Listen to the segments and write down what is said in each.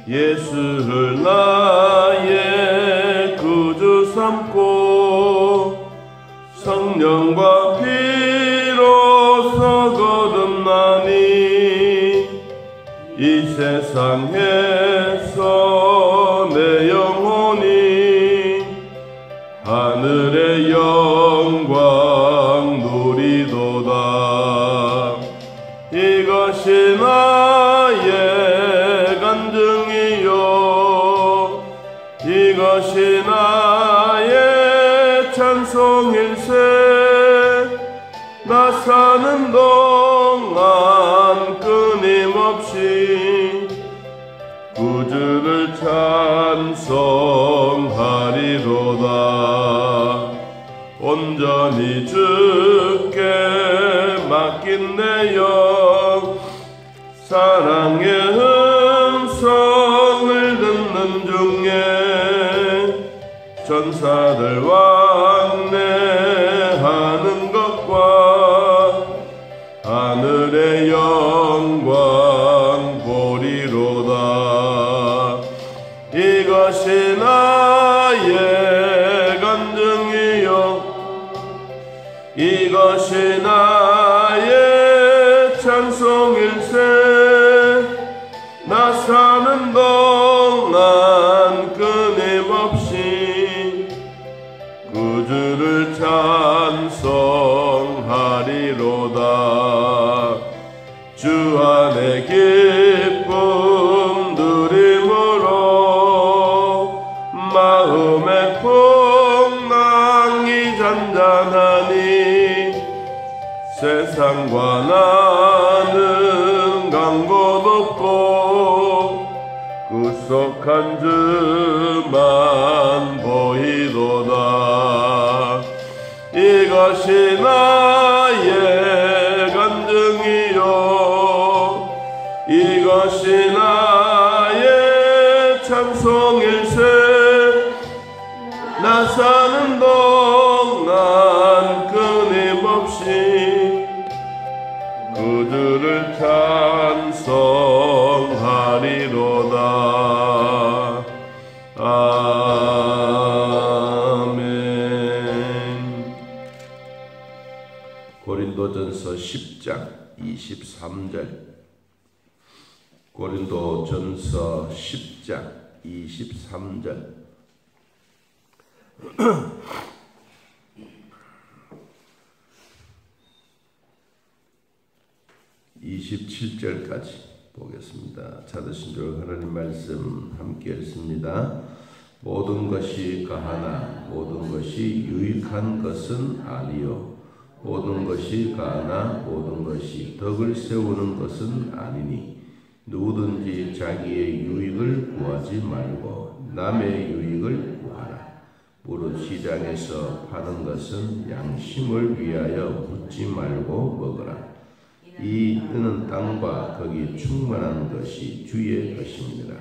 예수를 나의 구주 삼고 성령과 피로서 거듭나니 이 세상에서 내 영혼이 하늘의 영광 누리도다. 이것이 나의 간증이요 이것이 나의 찬송일세. 나 사는 동안 끊임없이 구주를 찬송하리로다. 온전히 주께 맡긴 내 영 사랑의 음성을 듣는 중에 천사들 왕래하는 것과 하늘의 영광 보리로다. 이것이 나의 간증이요 이것이 나의 찬송일세. 나 사는 동안 끊임없이 구주를 찬송하리로다. 주 안에 기쁨 누림으로 마음의 풍랑이 잔잔하니 세상과 나는 강고 높고 구속한 주만 보이도다. 이것이 나의 간증이요 이것이 나의 찬송일세. 나 사는 동안 끊임없이 구주를 찬송하리로다. 아멘. 고린도전서 10장 23절. 고린도전서 10장 23절. 27절까지 보겠습니다. 찾으신 줄 하나님 말씀 함께 읽습니다. 모든 것이 가하나 모든 것이 유익한 것은 아니요 모든 것이 가하나 모든 것이 덕을 세우는 것은 아니니 누구든지 자기의 유익을 구하지 말고 남의 유익을 구하라. 무릇 시장에서 파는 것은 양심을 위하여 묻지 말고 먹으라. 이 뜨는 땅과 거기 충만한 것이 주의 것입니다.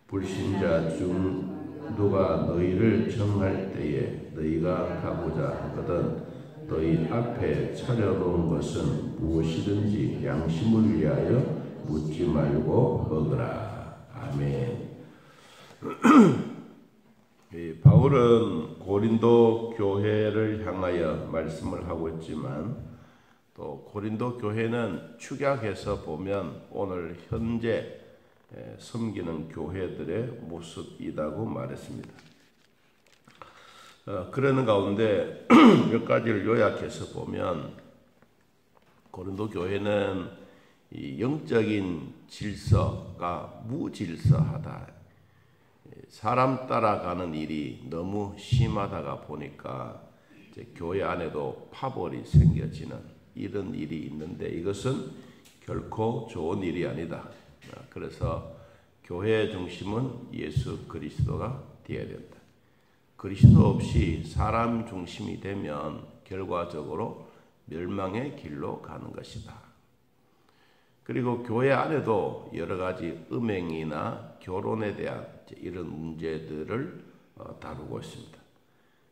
불신자 중 누가 너희를 정할 때에 너희가 가고자 하거든 너희 앞에 차려놓은 것은 무엇이든지 양심을 위하여 묻지 말고 먹으라. 아멘. 바울은 고린도 교회를 향하여 말씀을 하고 있지만 또 고린도 교회는 축약해서 보면 오늘 현재 섬기는 교회들의 모습이라고 말했습니다. 그러는 가운데 몇 가지를 요약해서 보면 고린도 교회는 이 영적인 질서가 무질서하다. 사람 따라가는 일이 너무 심하다가 보니까 이제 교회 안에도 파벌이 생겨지는 이런 일이 있는데 이것은 결코 좋은 일이 아니다. 그래서 교회의 중심은 예수 그리스도가 되어야 된다. 그리스도 없이 사람 중심이 되면 결과적으로 멸망의 길로 가는 것이다. 그리고 교회 안에도 여러 가지 음행이나 결혼에 대한 이런 문제들을 다루고 있습니다.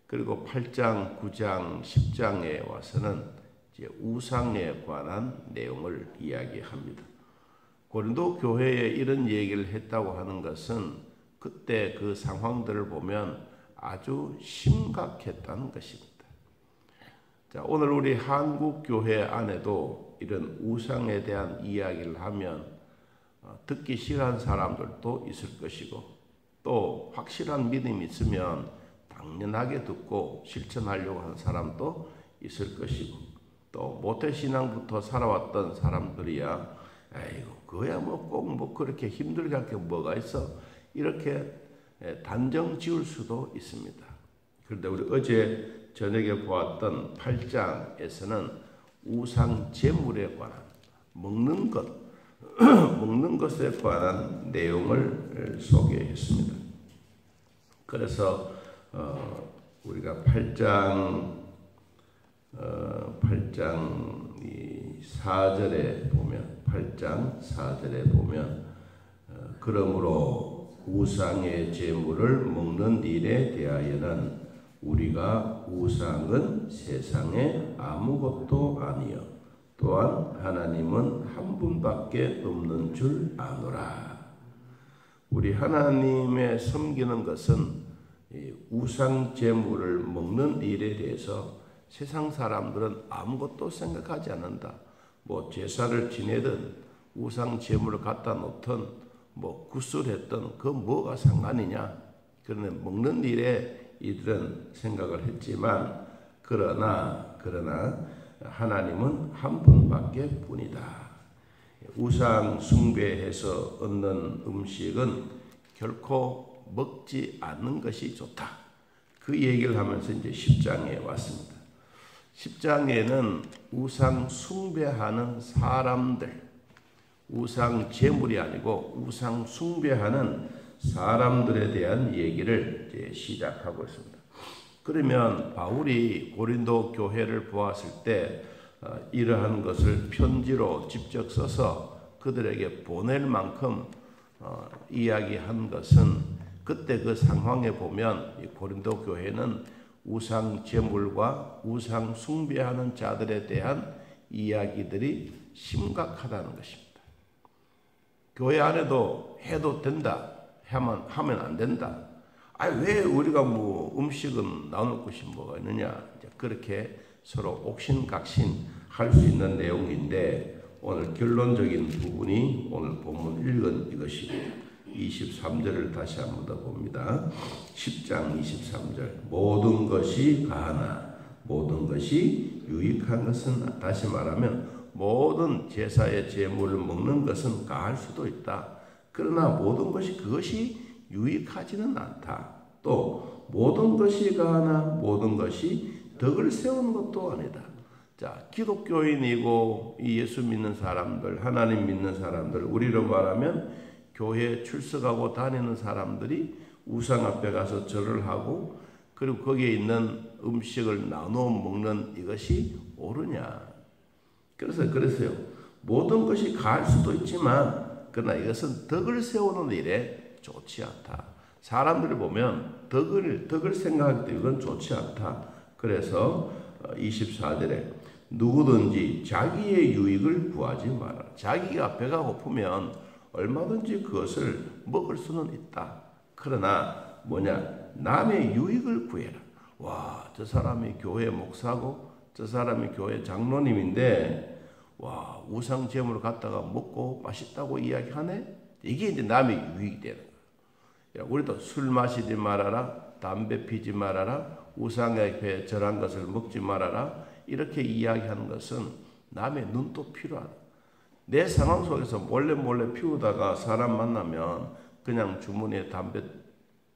그리고 8장, 9장, 10장에 와서는 이제 우상에 관한 내용을 이야기합니다. 고린도 교회에 이런 얘기를 했다고 하는 것은 그때 그 상황들을 보면 아주 심각했다는 것입니다. 자, 오늘 우리 한국 교회 안에도 이런 우상에 대한 이야기를 하면 듣기 싫어하는 사람들도 있을 것이고, 또 확실한 믿음이 있으면 당연하게 듣고 실천하려고 하는 사람도 있을 것이고, 또 모태신앙부터 살아왔던 사람들이야 아이고 그야 뭐 꼭 뭐 그렇게 힘들게 할 게 뭐가 있어, 이렇게 단정 지을 수도 있습니다. 그런데 우리 어제 저녁에 보았던 8장에서는 우상 제물에 관한 먹는 것, 먹는 것에 관한 내용을 소개했습니다. 그래서 우리가 8장 4절에 보면 8장 4절에 보면 그러므로 우상의 제물을 먹는 일에 대하여는 우리가 우상은 세상에 아무것도 아니요 또한 하나님은 한 분밖에 없는 줄 아노라. 우리 하나님의 섬기는 것은 우상 제물을 먹는 일에 대해서 세상 사람들은 아무것도 생각하지 않는다. 뭐 제사를 지내든 우상 제물을 갖다 놓든 뭐 구슬했든 그 뭐가 상관이냐. 그러나 먹는 일에 이들은 생각을 했지만 그러나 하나님은 한 분밖에 뿐이다. 우상 숭배해서 얻는 음식은 결코 먹지 않는 것이 좋다. 그 얘기를 하면서 이제 10장에 왔습니다. 10장에는 우상 숭배하는 사람들, 우상 제물이 아니고 우상 숭배하는 사람들에 대한 얘기를 이제 시작하고 있습니다. 그러면 바울이 고린도 교회를 보았을 때 이러한 것을 편지로 직접 써서 그들에게 보낼 만큼 이야기한 것은 그때 그 상황에 보면 이 고린도 교회는 우상 제물과 우상 숭배하는 자들에 대한 이야기들이 심각하다는 것입니다. 교회 안에도 해도 된다, 하면 안 된다. 왜 우리가 뭐 음식은 나눌 것이 뭐가 있느냐. 그렇게 서로 옥신각신 할 수 있는 내용인데 오늘 결론적인 부분이 오늘 본문 읽은 이것이고 23절을 다시 한번 더 봅니다. 10장 23절 모든 것이 가하나 모든 것이 유익한 것은 다시 말하면 모든 제사의 제물을 먹는 것은 가할 수도 있다. 그러나 모든 것이 그것이 유익하지는 않다. 또 모든 것이 가하나 모든 것이 덕을 세우는 것도 아니다. 자, 기독교인이고 예수 믿는 사람들, 하나님 믿는 사람들, 우리로 말하면 교회에 출석하고 다니는 사람들이 우상 앞에 가서 절을 하고 그리고 거기에 있는 음식을 나누어 먹는 이것이 옳으냐. 그래서요. 모든 것이 가할 수도 있지만 그러나 이것은 덕을 세우는 일에 좋지 않다. 사람들을 보면 덕을 생각하기 때문에 이건 좋지 않다. 그래서 24절에 누구든지 자기의 유익을 구하지 마라. 자기가 배가 고프면 얼마든지 그것을 먹을 수는 있다. 그러나 남의 유익을 구해라. 와, 저 사람이 교회 목사고 저 사람이 교회 장로님인데 와, 우상 제물을 갖다가 먹고 맛있다고 이야기하네? 이게 이제 남의 유익이 되는 거야. 우리도 술 마시지 말아라, 담배 피지 말아라, 우상에 절한 것을 먹지 말아라, 이렇게 이야기하는 것은 남의 눈도 필요하다. 내 상황 속에서 몰래 피우다가 사람 만나면 그냥 주머니에 담배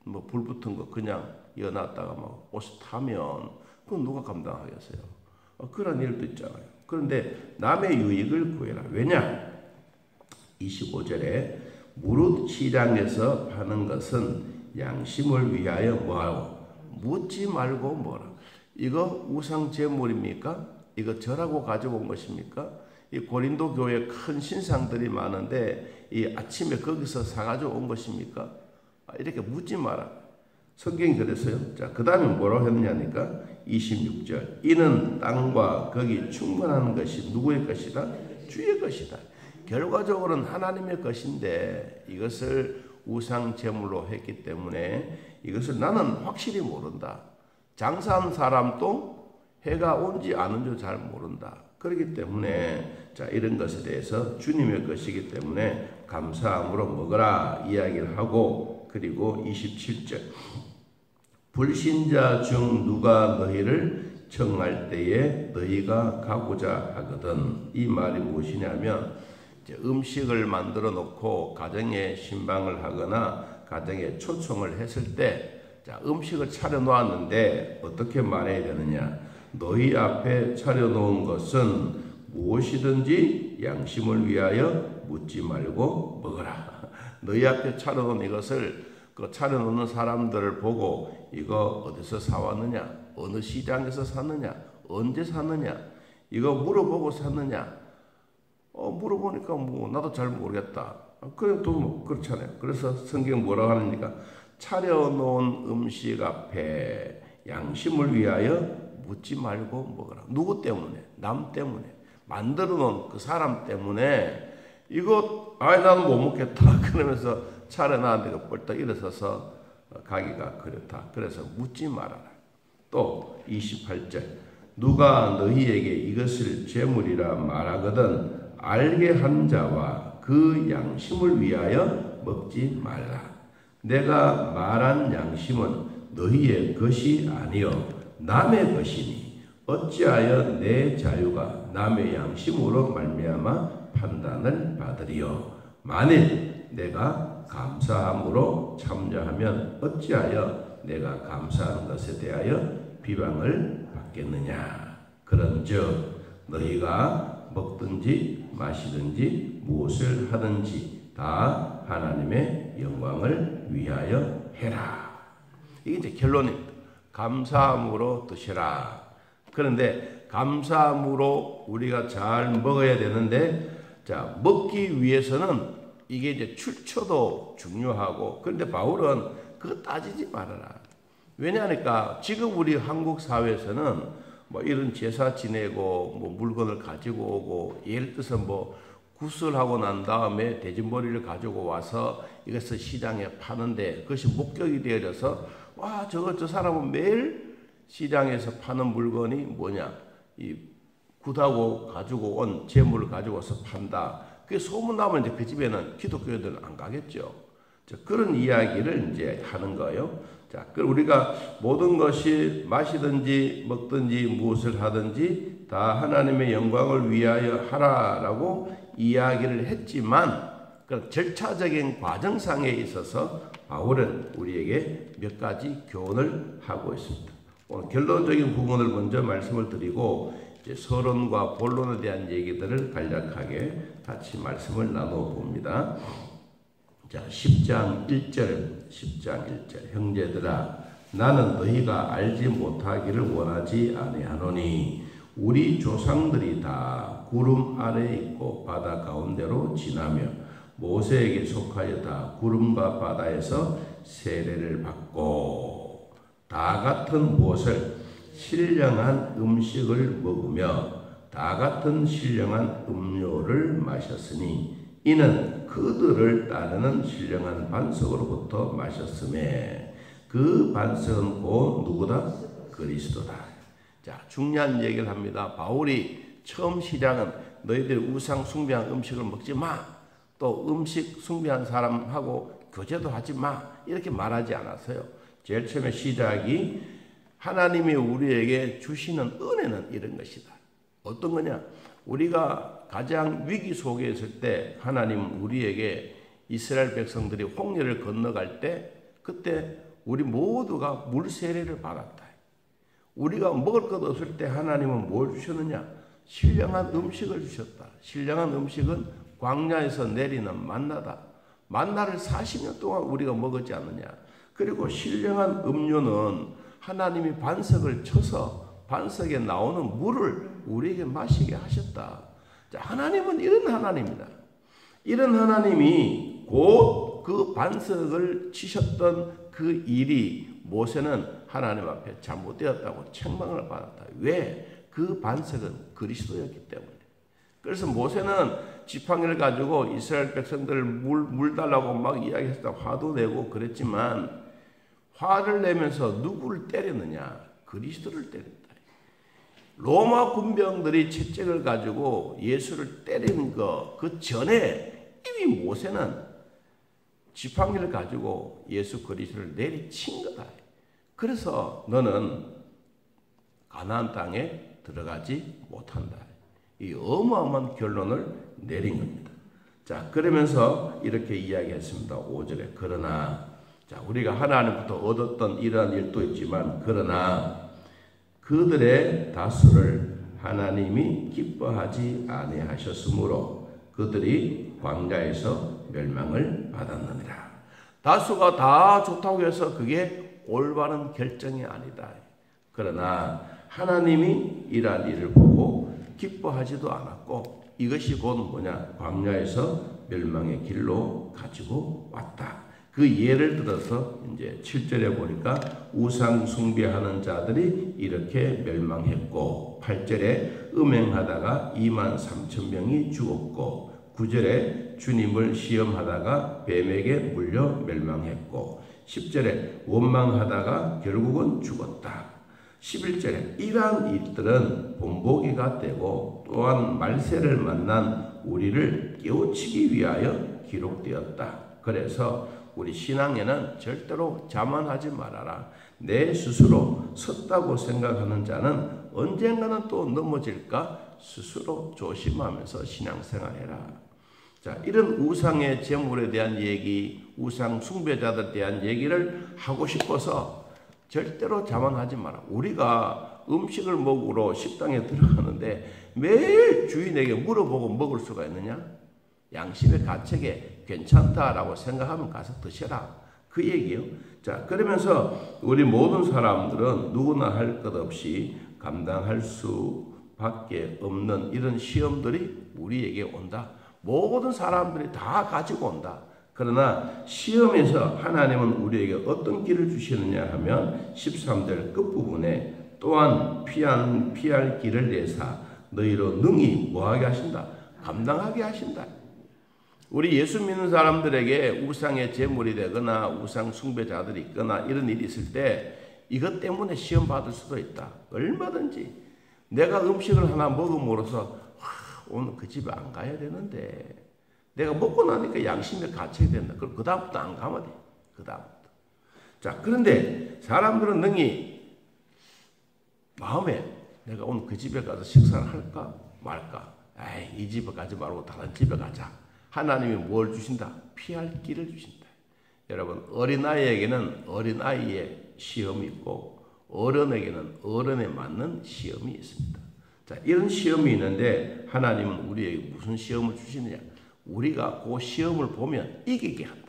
불 붙은 거 그냥 이어놨다가 막 옷 타면 그건 누가 감당하겠어요? 그런 일도 있잖아요. 그런데 남의 유익을 구해라. 왜냐? 25절에 무릇 시장에서 파는 것은 양심을 위하여 뭐하고 묻지 말고 뭐라. 이거 우상 제물입니까? 이거 절하고 가져온 것입니까? 이 고린도 교회에 큰 신상들이 많은데 이 아침에 거기서 사가지고 온 것입니까? 이렇게 묻지 마라. 성경이 그랬어요. 자, 그 다음에 뭐라고 했느냐니까 26절 이는 땅과 거기 충만한 것이 누구의 것이다? 주의 것이다. 결과적으로는 하나님의 것인데 이것을 우상 제물로 했기 때문에 이것을 나는 확실히 모른다. 장사한 사람도 해가 온지 안 온지 잘 모른다. 그렇기 때문에 자, 이런 것에 대해서 주님의 것이기 때문에 감사함으로 먹으라 이야기를 하고, 그리고 27절 불신자 중 누가 너희를 청할 때에 너희가 가고자 하거든. 이 말이 무엇이냐면 이제 음식을 만들어 놓고 가정에 신방을 하거나 가정에 초청을 했을 때, 자, 음식을 차려 놓았는데 어떻게 말해야 되느냐? 너희 앞에 차려 놓은 것은 무엇이든지 양심을 위하여 묻지 말고 먹어라. 너희 앞에 차려 놓은 이것을 그 차려 놓는 사람들을 보고 이거 어디서 사왔느냐? 어느 시장에서 샀느냐? 언제 샀느냐? 이거 물어보고 샀느냐? 물어보니까 뭐 나도 잘 모르겠다. 그래 또 뭐 그렇잖아요. 그래서 성경 뭐라고 하니까 차려놓은 음식 앞에 양심을 위하여 묻지 말고 먹어라. 누구 때문에? 남 때문에. 만들어놓은 그 사람 때문에 이거 나는 못 먹겠다. 그러면서 차려놨는데 뻘떡 일어서서 가기가 그렇다. 그래서 묻지 말아라. 또 28절 누가 너희에게 이것을 제물이라 말하거든 알게 한 자와 그 양심을 위하여 먹지 말라. 내가 말한 양심은 너희의 것이 아니요 남의 것이니 어찌하여 내 자유가 남의 양심으로 말미암아 판단을 받으리요. 만일 내가 감사함으로 참여하면 어찌하여 내가 감사하는 것에 대하여 비방을 받겠느냐. 그런즉 너희가 먹든지 마시든지 무엇을 하든지 다 하나님의 영광을 위하여 해라. 이게 이제 결론입니다. 감사함으로 드시라. 그런데 감사함으로 우리가 잘 먹어야 되는데, 자, 먹기 위해서는 이게 이제 출처도 중요하고, 그런데 바울은 그거 따지지 말아라. 왜냐하니까 지금 우리 한국 사회에서는 뭐 이런 제사 지내고 뭐 물건을 가지고 오고, 예를 들어서 뭐 구슬하고 난 다음에 돼지머리를 가지고 와서 이것을 시장에 파는데 그것이 목격이 되어져서 와, 저 사람은 매일 시장에서 파는 물건이 뭐냐, 이 굿하고 가지고 온 재물을 가지고 와서 판다. 그게 소문나면 이제 그 집에는 기독교인들은 안 가겠죠. 자, 그런 이야기를 이제 하는 거예요. 자, 그럼 우리가 모든 것이 마시든지 먹든지 무엇을 하든지 다 하나님의 영광을 위하여 하라라고 이야기를 했지만, 그 절차적인 과정상에 있어서 바울은 우리에게 몇 가지 교훈을 하고 있습니다. 오늘 결론적인 부분을 먼저 말씀을 드리고 이제 서론과 본론에 대한 얘기들을 간략하게 같이 말씀을 나누어 봅니다. 자, 10장 1절 형제들아 나는 너희가 알지 못하기를 원하지 아니하노니 우리 조상들이 다 구름 아래에 있고 바다 가운데로 지나며 모세에게 속하여 다 구름과 바다에서 세례를 받고 다 같은 무엇을 신령한 음식을 먹으며 다 같은 신령한 음료를 마셨으니 이는 그들을 따르는 신령한 반석으로부터 마셨음에 그 반석은 곧 누구다? 그리스도다. 자, 중요한 얘기를 합니다. 바울이 처음 시작은 너희들이 우상 숭배한 음식을 먹지 마. 또 음식 숭배한 사람하고 교제도 하지 마. 이렇게 말하지 않았어요. 제일 처음에 시작이 하나님이 우리에게 주시는 은혜는 이런 것이다. 어떤 거냐? 우리가 가장 위기 속에 있을 때 하나님은 우리에게 이스라엘 백성들이 홍해를 건너갈 때 그때 우리 모두가 물세례를 받았다. 우리가 먹을 것 없을 때 하나님은 뭘 주셨느냐? 신령한 음식을 주셨다. 신령한 음식은 광야에서 내리는 만나다. 만나를 40년 동안 우리가 먹었지 않느냐. 그리고 신령한 음료는 하나님이 반석을 쳐서 반석에 나오는 물을 우리에게 마시게 하셨다. 자, 하나님은 이런 하나님이다. 이런 하나님이 곧 그 반석을 치셨던 그 일이 모세는 하나님 앞에 잘못되었다고 책망을 받았다. 왜? 그 반석은 그리스도였기 때문에. 그래서 모세는 지팡이를 가지고 이스라엘 백성들을 물 달라고 막 이야기했다. 화도 내고 그랬지만 화를 내면서 누구를 때렸느냐? 그리스도를 때렸다. 로마 군병들이 채찍을 가지고 예수를 때리는 그 전에 이미 모세는 지팡이를 가지고 예수 그리스도를 내리친 거다. 그래서 너는 가나안 땅에 들어가지 못한다. 이 어마어마한 결론을 내린 겁니다. 자, 그러면서 이렇게 이야기했습니다. 5절에 그러나 자, 우리가 하나님부터 얻었던 이러한 일도 있지만 그러나 그들의 다수를 하나님이 기뻐하지 아니하셨으므로 그들이 광야에서 멸망을 받았느니라. 다수가 다 좋다고 해서 그게 올바른 결정이 아니다. 그러나 하나님이 이러한 일을 보고 기뻐하지도 않았고 이것이 곧 뭐냐? 광야에서 멸망의 길로 가지고 왔다. 그 예를 들어서 이제 7절에 보니까 우상 숭배하는 자들이 이렇게 멸망했고 8절에 음행하다가 23,000명이 죽었고 9절에 주님을 시험하다가 뱀에게 물려 멸망했고 10절에 원망하다가 결국은 죽었다. 11절에 이러한 일들은 본보기가 되고 또한 말세를 만난 우리를 깨우치기 위하여 기록되었다. 그래서 우리 신앙에는 절대로 자만하지 말아라. 내 스스로 섰다고 생각하는 자는 언젠가는 또 넘어질까 스스로 조심하면서 신앙생활해라. 자, 이런 우상의 제물에 대한 얘기, 우상 숭배자들에 대한 얘기를 하고 싶어서 절대로 자만하지 마라. 우리가 음식을 먹으러 식당에 들어가는데 매일 주인에게 물어보고 먹을 수가 있느냐? 양심의 가책에 괜찮다라고 생각하면 가서 드셔라. 그 얘기요. 자, 그러면서 우리 모든 사람들은 누구나 할 것 없이 감당할 수밖에 없는 이런 시험들이 우리에게 온다. 모든 사람들이 다 가지고 온다. 그러나 시험에서 하나님은 우리에게 어떤 길을 주시느냐 하면 13절 끝부분에 또한 피할 길을 내사 너희로 능히 뭐하게 하신다? 감당하게 하신다. 우리 예수 믿는 사람들에게 우상의 제물이 되거나 우상 숭배자들이 있거나 이런 일이 있을 때 이것 때문에 시험 받을 수도 있다. 얼마든지 내가 음식을 하나 먹음으로써 오늘 그 집에 안 가야 되는데 내가 먹고 나니까 양심에 갇혀야 된다. 그럼 그 다음부터 안 가면 돼. 그 다음부터. 자, 그런데 사람들은 능히 마음에 내가 오늘 그 집에 가서 식사를 할까 말까. 에이, 이 집에 가지 말고 다른 집에 가자. 하나님이 뭘 주신다? 피할 길을 주신다. 여러분, 어린아이에게는 어린아이의 시험이 있고 어른에게는 어른에 맞는 시험이 있습니다. 자, 이런 시험이 있는데 하나님은 우리에게 무슨 시험을 주시느냐? 우리가 그 시험을 보면 이기게 한다.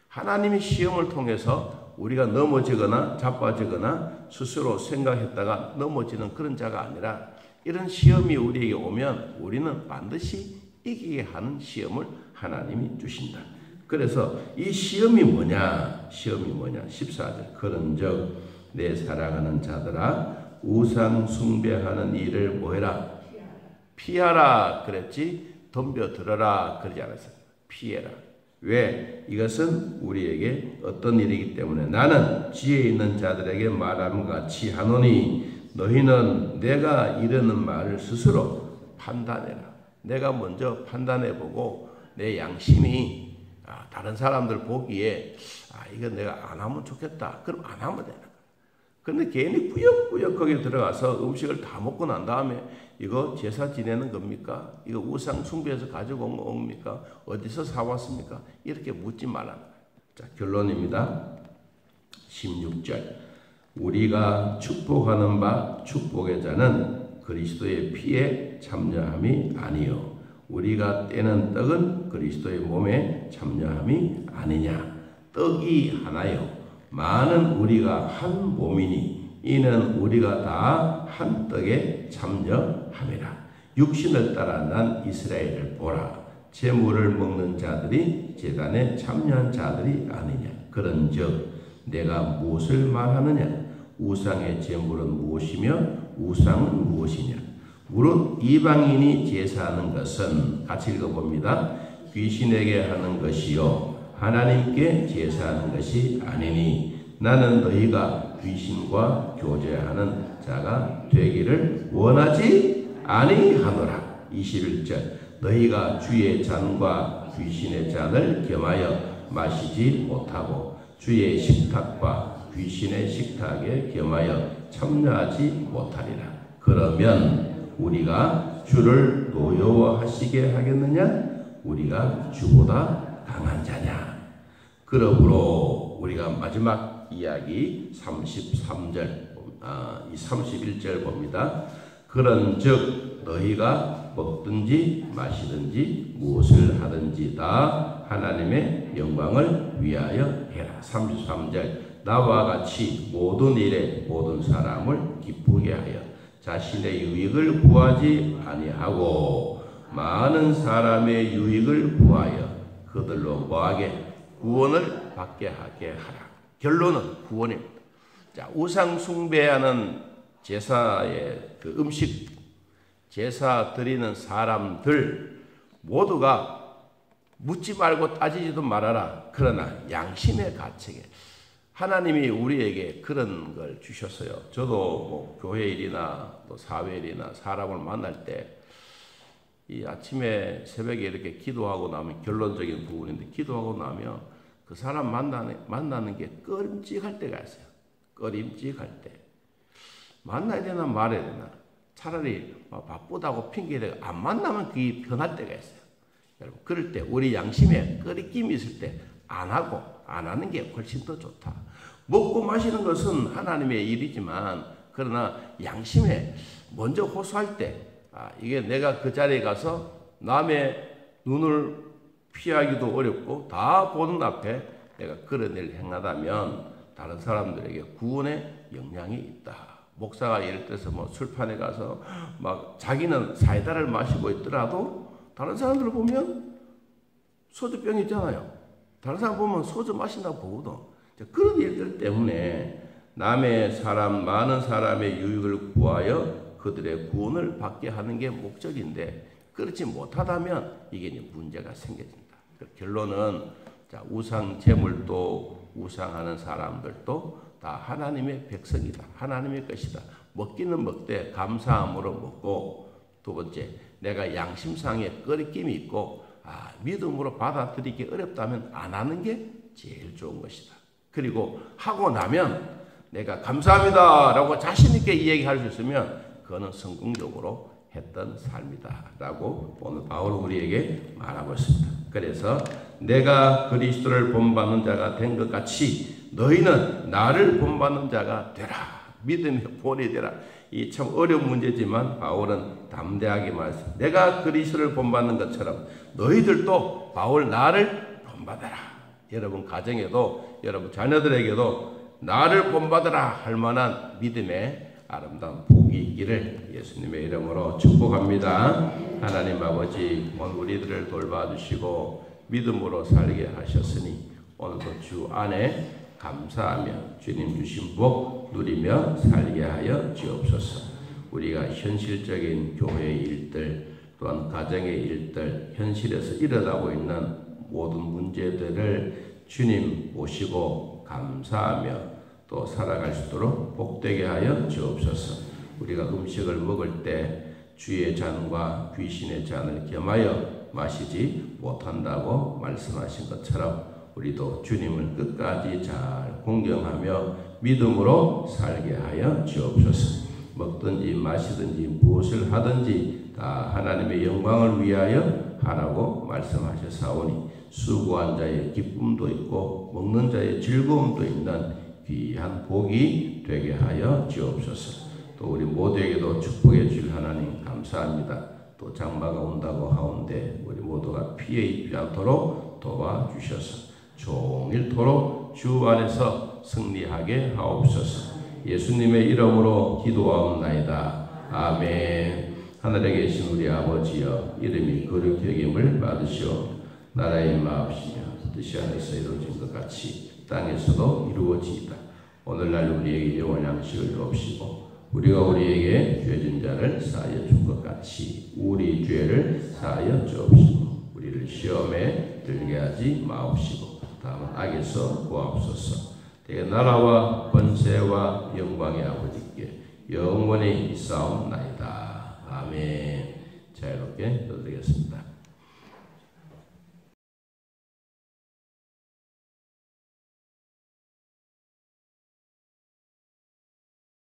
하나님의 시험을 통해서 우리가 넘어지거나 자빠지거나 스스로 생각했다가 넘어지는 그런 자가 아니라 이런 시험이 우리에게 오면 우리는 반드시 이기게 하는 시험을 하나님이 주신다. 그래서 이 시험이 뭐냐? 14절. 그런즉 내 사랑하는 자들아 우상 숭배하는 일을 뭐해라? 피하라 그랬지. 덤벼들어라 그러지 않았어요. 피해라. 왜? 이것은 우리에게 어떤 일이기 때문에 나는 지혜 있는 자들에게 말함 같이 하노니 너희는 내가 이르는 말을 스스로 판단해라. 내가 먼저 판단해보고 내 양심이 다른 사람들 보기에 이거 내가 안 하면 좋겠다. 그럼 안 하면 되는 거야. 그런데 괜히 꾸역꾸역 거기에 들어가서 음식을 다 먹고 난 다음에 이거 제사 지내는 겁니까? 이거 우상 숭배해서 가지고 온 겁니까? 어디서 사왔습니까? 이렇게 묻지 말라. 자, 결론입니다. 16절. 우리가 축복하는 바 축복의 자는 그리스도의 피에 참여함이 아니요 우리가 떼는 떡은 그리스도의 몸에 참여함이 아니냐. 떡이 하나요 많은 우리가 한 몸이니 이는 우리가 다 한 떡에 참여함이라. 육신을 따라 난 이스라엘을 보라. 제물을 먹는 자들이 제단에 참여한 자들이 아니냐. 그런즉 내가 무엇을 말하느냐. 우상의 제물은 무엇이며 우상은 무엇이냐. 무릇 이방인이 제사하는 것은 같이 읽어봅니다. 귀신에게 하는 것이요 하나님께 제사하는 것이 아니니 나는 너희가 귀신과 교제하는 자가 되기를 원하지 아니하노라. 21절 너희가 주의 잔과 귀신의 잔을 겸하여 마시지 못하고 주의 식탁과 귀신의 식탁에 겸하여 참여하지 못하리라. 그러면 우리가 주를 노여워하시게 하겠느냐? 우리가 주보다 강한 자냐? 그러므로 우리가 마지막 이야기 33절, 31절 봅니다. 그런즉 너희가 먹든지 마시든지 무엇을 하든지 다 하나님의 영광을 위하여 해라. 33절 나와 같이 모든 일에 모든 사람을 기쁘게 하여 자신의 유익을 구하지 아니하고 많은 사람의 유익을 구하여 그들로 뭐하게 구원을 받게 하게 하라. 결론은 구원입니다. 자, 우상 숭배하는 제사의 그 음식 제사 드리는 사람들 모두가 묻지 말고 따지지도 말아라. 그러나 양심의 가책에 하나님이 우리에게 그런 걸 주셨어요. 저도 뭐 교회 일이나 또 사회 일이나 사람을 만날 때 이 아침에 새벽에 이렇게 기도하고 나면 결론적인 부분인데 기도하고 나면 그 사람 만나는 게 꺼림칙할 때가 있어요. 꺼림칙할 때. 만나야 되나 말아야 되나. 차라리 바쁘다고 핑계대고 안 만나면 그게 편할 때가 있어요. 여러분 그럴 때 우리 양심에 꺼리낌이 있을 때 안 하고 안 하는 게 훨씬 더 좋다. 먹고 마시는 것은 하나님의 일이지만 그러나 양심에 먼저 호소할 때 이게 내가 그 자리에 가서 남의 눈을 피하기도 어렵고 다 보는 앞에 내가 그런 일을 행하다면 다른 사람들에게 구원의 영향이 있다. 목사가 예를 들어서 뭐 술판에 가서 막 자기는 사이다를 마시고 있더라도 다른 사람들을 보면 소주병 있잖아요. 다른 사람 보면 소주 마신다고 보거든. 그런 일들 때문에 많은 사람의 유익을 구하여 그들의 구원을 받게 하는 게 목적인데 그렇지 못하다면 이게 문제가 생겨진다. 결론은 자, 우상 제물도 우상하는 사람들도 다 하나님의 백성이다. 하나님의 것이다. 먹기는 먹되 감사함으로 먹고 두 번째 내가 양심상의 꺼리낌이 있고 믿음으로 받아들이기 어렵다면 안 하는 게 제일 좋은 것이다. 그리고 하고 나면 내가 감사합니다 라고 자신 있게 이야기할 수 있으면 그거는 성공적으로 했던 삶이다 라고 오늘 바울 우리에게 말하고 있습니다. 그래서 내가 그리스도를 본받는 자가 된 것 같이 너희는 나를 본받는 자가 되라. 믿음의 본이 되라. 이 참 어려운 문제지만 바울은 담대하게 말했습니다. 내가 그리스도를 본받는 것처럼 너희들도 바울 나를 본받아라. 여러분 가정에도 여러분 자녀들에게도 나를 본받아라 할 만한 믿음의 아름다운 복이 있기를 예수님의 이름으로 축복합니다. 하나님 아버지 오늘 우리들을 돌봐주시고 믿음으로 살게 하셨으니 오늘도 주 안에 감사하며 주님 주신 복 누리며 살게 하여 주옵소서. 우리가 현실적인 교회의 일들 또한 가정의 일들 현실에서 일어나고 있는 모든 문제들을 주님 모시고 감사하며 또 살아갈 수 있도록 복되게 하여 주옵소서. 우리가 음식을 먹을 때 주의 잔과 귀신의 잔을 겸하여 마시지 못한다고 말씀하신 것처럼 우리도 주님을 끝까지 잘 공경하며 믿음으로 살게 하여 주옵소서. 먹든지 마시든지 무엇을 하든지 다 하나님의 영광을 위하여 하라고 말씀하셨사오니 수고한 자의 기쁨도 있고 먹는 자의 즐거움도 있는 귀한 복이 되게 하여 주옵소서. 또 우리 모두에게도 축복해 주실 하나님 감사합니다. 또 장마가 온다고 하온데 우리 모두가 피해 입지 않도록 도와주셔서 종일토록 주 안에서 승리하게 하옵소서. 예수님의 이름으로 기도하옵나이다. 아멘. 하늘에 계신 우리 아버지여 이름이 거룩히 여김을 받으시오. 나라의 마옵시며 뜻이 하늘에서 이루어진 것 같이 땅에서도 이루어지이다. 오늘날 우리에게 영원한 양식을 주옵시고 우리가 우리에게 죄진 자를 사하여 준 것 같이 우리 죄를 사하여 주옵시고 우리를 시험에 들게 하지 마옵시고 다만 악에서 구하옵소서. 대개 나라와 권세와 영광의 아버지께 영원히 있사옵나이다.